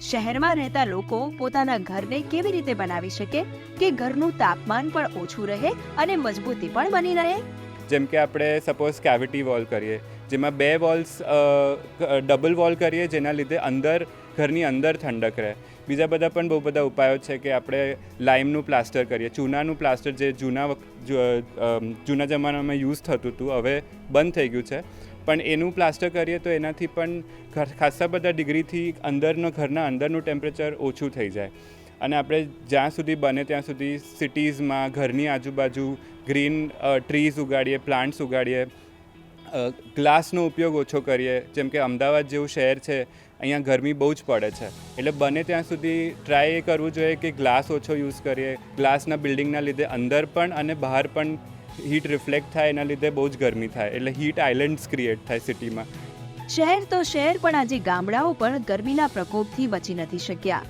શહેરમાં રહેતા લોકો પોતાના ઘરને કેવી રીતે બનાવી શકે કે ઘરનું તાપમાન પણ ઓછું રહે અને મજબૂતી પણ બની રહે? જેમ કે આપણે સપોઝ કેવિટી વોલ કરીએ, જેમાં 2 વોલ્સ ડબલ વોલ કરીએ, જેના લીધે ઘરની અંદર ઠંડક રહે. બીજા બધા પણ બહુ બધા ઉપાયો છે કે આપણે લાઇમનું પ્લાસ્ટર કરીએ, ચૂનાનું પ્લાસ્ટર જે જૂના જમાનામાં યુઝ થતું હતું, હવે બંધ થઈ ગયું છે. પણ એનું પ્લાસ્ટર કરીએ તો એનાથી પણ ખાસા બધા ડિગ્રીથી ઘરના અંદરનું ટેમ્પરેચર ઓછું થઈ જાય. અને આપણે જ્યાં સુધી બને ત્યાં સુધી સિટીઝમાં ઘરની આજુબાજુ ગ્રીન ટ્રીઝ ઉગાડીએ, પ્લાન્ટ્સ ઉગાડીએ, ગ્લાસનો ઉપયોગ ઓછો કરીએ. જેમ કે અમદાવાદ જેવું શહેર છે, અહીંયા ગરમી બહુ જ પડે છે, એટલે બને ત્યાં સુધી ટ્રાય એ કરવું જોઈએ કે ગ્લાસ ઓછો યુઝ કરીએ. ગ્લાસના બિલ્ડિંગના લીધે અંદર પણ અને બહાર પણ હીટ રિફ્લેક્ટ થાય, એના લીધે બહુ જ ગરમી થાય, એટલે હીટ આઇલેન્ડ્સ ક્રિએટ થાય સિટીમાં. શહેર તો શહેર, પણ આજે ગામડાઓ પણ ગરમીના પ્રકોપથી બચી નથી શક્યા.